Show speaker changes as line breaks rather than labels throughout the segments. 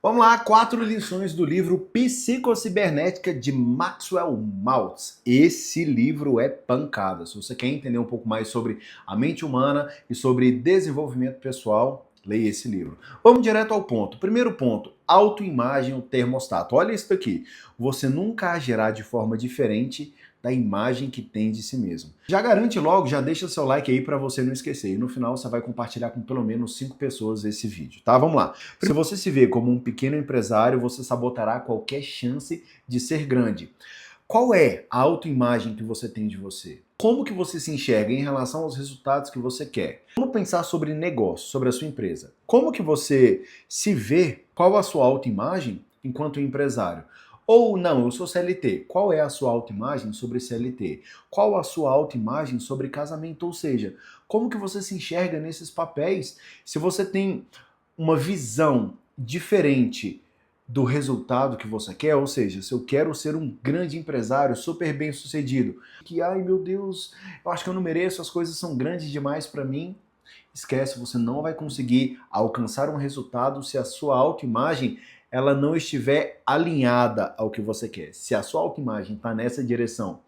Vamos lá, 4 lições do livro Psicocibernética de Maxwell Maltz. Esse livro é pancada. Se você quer entender um pouco mais sobre a mente humana e sobre desenvolvimento pessoal, leia esse livro. Vamos direto ao ponto. Primeiro ponto, autoimagem, o termostato. Olha isso aqui. Você nunca agirá de forma diferente da imagem que tem de si mesmo. Já garante logo, já deixa seu like aí para você não esquecer. E no final você vai compartilhar com pelo menos 5 pessoas esse vídeo, tá? Vamos lá. Se você se vê como um pequeno empresário, você sabotará qualquer chance de ser grande. Qual é a autoimagem que você tem de você? Como que você se enxerga em relação aos resultados que você quer? Vamos pensar sobre negócio, sobre a sua empresa. Como que você se vê? Qual a sua autoimagem enquanto empresário? Ou não, eu sou CLT. Qual é a sua autoimagem sobre CLT? Qual a sua autoimagem sobre casamento? Ou seja, como que você se enxerga nesses papéis? Se você tem uma visão diferente do resultado que você quer, ou seja, se eu quero ser um grande empresário, super bem sucedido, que, ai meu Deus, eu acho que eu não mereço, as coisas são grandes demais para mim, esquece, você não vai conseguir alcançar um resultado se a sua autoimagem ela não estiver alinhada ao que você quer. Se a sua autoimagem está nessa direção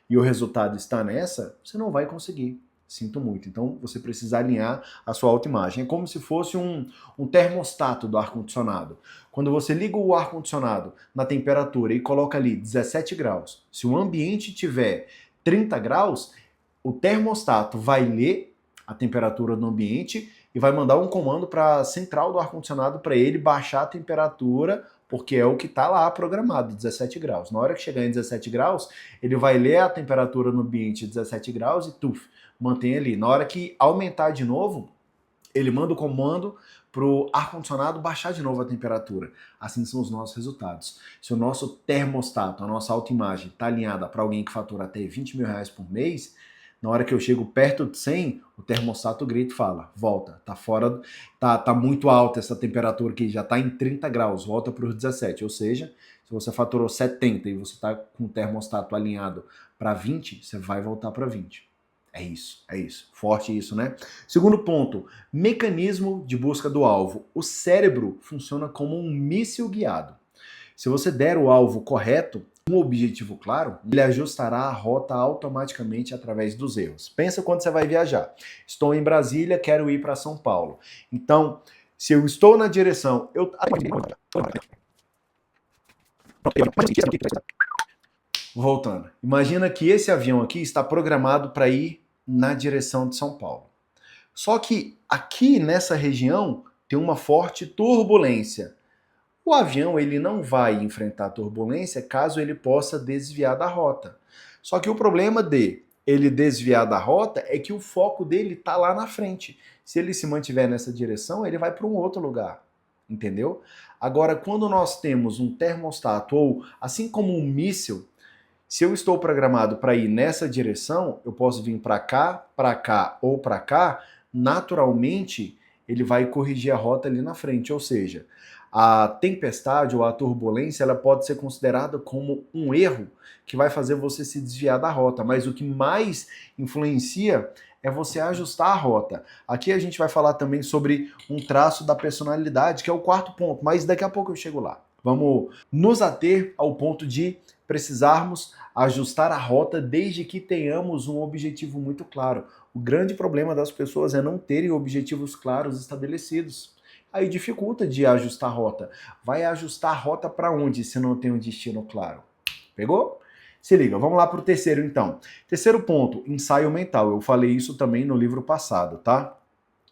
e o resultado está nessa, você não vai conseguir. Sinto muito. Então você precisa alinhar a sua autoimagem. É como se fosse um termostato do ar-condicionado. Quando você liga o ar-condicionado na temperatura e coloca ali 17 graus, se o ambiente tiver 30 graus, o termostato vai ler a temperatura do ambiente e vai mandar um comando para a central do ar-condicionado para ele baixar a temperatura, porque é o que está lá programado, 17 graus. Na hora que chegar em 17 graus, ele vai ler a temperatura no ambiente 17 graus e mantém ali. Na hora que aumentar de novo, ele manda o comando para o ar-condicionado baixar de novo a temperatura. Assim são os nossos resultados. Se o nosso termostato, a nossa autoimagem está alinhada para alguém que fatura até 20 mil reais por mês, na hora que eu chego perto de 100, o termostato grita e fala, volta, tá fora, tá muito alta essa temperatura que já tá em 30 graus, volta para os 17. Ou seja, se você faturou 70 e você tá com o termostato alinhado para 20, você vai voltar para 20. É isso, é isso. Forte isso, né? Segundo ponto, mecanismo de busca do alvo. O cérebro funciona como um míssil guiado. Se você der o alvo correto, um objetivo claro, ele ajustará a rota automaticamente através dos erros. Pensa quando você vai viajar. Estou em Brasília, quero ir para São Paulo. Então, se eu estou na direção... Voltando. Imagina que esse avião aqui está programado para ir na direção de São Paulo. Só que aqui nessa região tem uma forte turbulência. O avião ele não vai enfrentar turbulência caso ele possa desviar da rota. Só que o problema de ele desviar da rota é que o foco dele está lá na frente. Se ele se mantiver nessa direção, ele vai para um outro lugar. Entendeu? Agora, quando nós temos um termostato ou assim como um míssil, se eu estou programado para ir nessa direção, eu posso vir para cá ou para cá, naturalmente ele vai corrigir a rota ali na frente, ou seja, a tempestade ou a turbulência ela pode ser considerada como um erro que vai fazer você se desviar da rota, mas o que mais influencia é você ajustar a rota. Aqui a gente vai falar também sobre um traço da personalidade, que é o quarto ponto, mas daqui a pouco eu chego lá. Vamos nos ater ao ponto de precisarmos ajustar a rota desde que tenhamos um objetivo muito claro. O grande problema das pessoas é não terem objetivos claros estabelecidos. Aí dificulta de ajustar a rota. Vai ajustar a rota para onde se não tem um destino claro? Pegou? Se liga, vamos lá para o terceiro então. Terceiro ponto, ensaio mental. Eu falei isso também no livro passado, tá?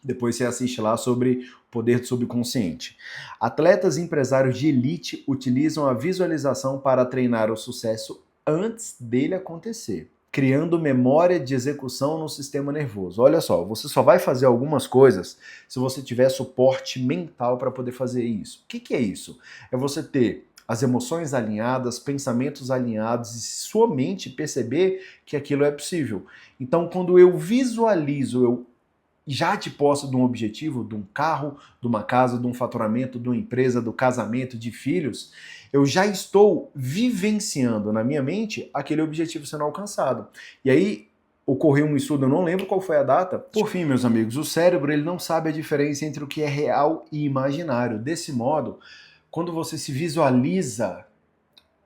Depois você assiste lá sobre o poder do subconsciente. Atletas e empresários de elite utilizam a visualização para treinar o sucesso antes dele acontecer, criando memória de execução no sistema nervoso. Olha só, você só vai fazer algumas coisas se você tiver suporte mental para poder fazer isso. O que é isso? É você ter as emoções alinhadas, pensamentos alinhados e sua mente perceber que aquilo é possível. Então, quando eu visualizo, eu já te posso de um objetivo, de um carro, de uma casa, de um faturamento, de uma empresa, do casamento, de filhos, eu já estou vivenciando na minha mente aquele objetivo sendo alcançado. E aí ocorreu um estudo, eu não lembro qual foi a data. Por fim, meus amigos, o cérebro ele não sabe a diferença entre o que é real e imaginário. Desse modo, Quando você se visualiza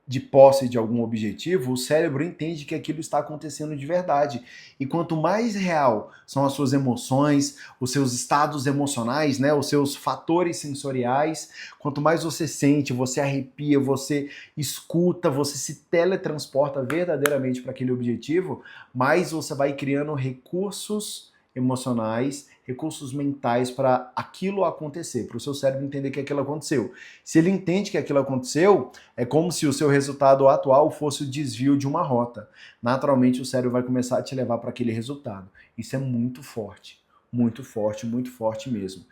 de posse de algum objetivo, o cérebro entende que aquilo está acontecendo de verdade. E quanto mais real são as suas emoções, os seus estados emocionais, né, os seus fatores sensoriais, quanto mais você sente, você arrepia, você escuta, você se teletransporta verdadeiramente para aquele objetivo, mais você vai criando recursos emocionais, recursos mentais para aquilo acontecer, para o seu cérebro entender que aquilo aconteceu. Se ele entende que aquilo aconteceu, é como se o seu resultado atual fosse o desvio de uma rota. Naturalmente, o cérebro vai começar a te levar para aquele resultado. Isso é muito forte. Muito forte mesmo.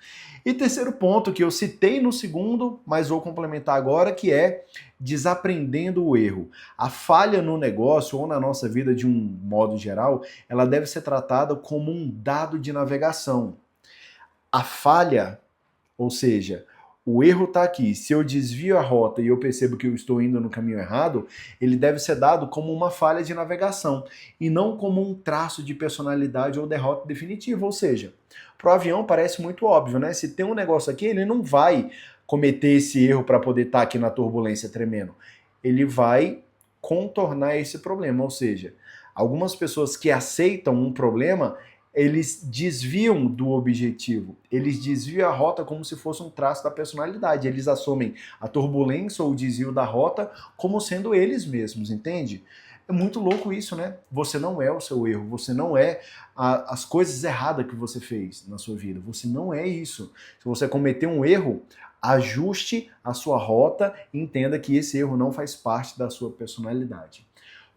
E terceiro ponto que eu citei no segundo, mas vou complementar agora, que é desaprendendo o erro. A falha no negócio ou na nossa vida de um modo geral, ela deve ser tratada como um dado de navegação. A falha, ou seja, o erro está aqui. Se eu desvio a rota e eu percebo que eu estou indo no caminho errado, ele deve ser dado como uma falha de navegação e não como um traço de personalidade ou derrota definitiva. Ou seja, para o avião parece muito óbvio, né? Se tem um negócio aqui, ele não vai cometer esse erro para poder estar aqui na turbulência tremendo. Ele vai contornar esse problema. Ou seja, algumas pessoas que aceitam um problema, eles desviam do objetivo, eles desviam a rota como se fosse um traço da personalidade, eles assumem a turbulência ou o desvio da rota como sendo eles mesmos, entende? É muito louco isso, né? Você não é o seu erro, você não é as coisas erradas que você fez na sua vida, você não é isso. Se você cometer um erro, ajuste a sua rota e entenda que esse erro não faz parte da sua personalidade.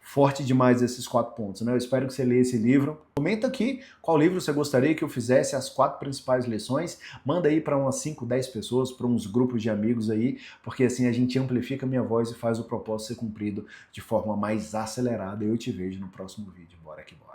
Forte demais esses 4 pontos, né? Eu espero que você leia esse livro. Comenta aqui qual livro você gostaria que eu fizesse as 4 principais lições. Manda aí para umas 5, 10 pessoas, para uns grupos de amigos aí, porque assim a gente amplifica a minha voz e faz o propósito ser cumprido de forma mais acelerada. Eu te vejo no próximo vídeo. Bora que bora.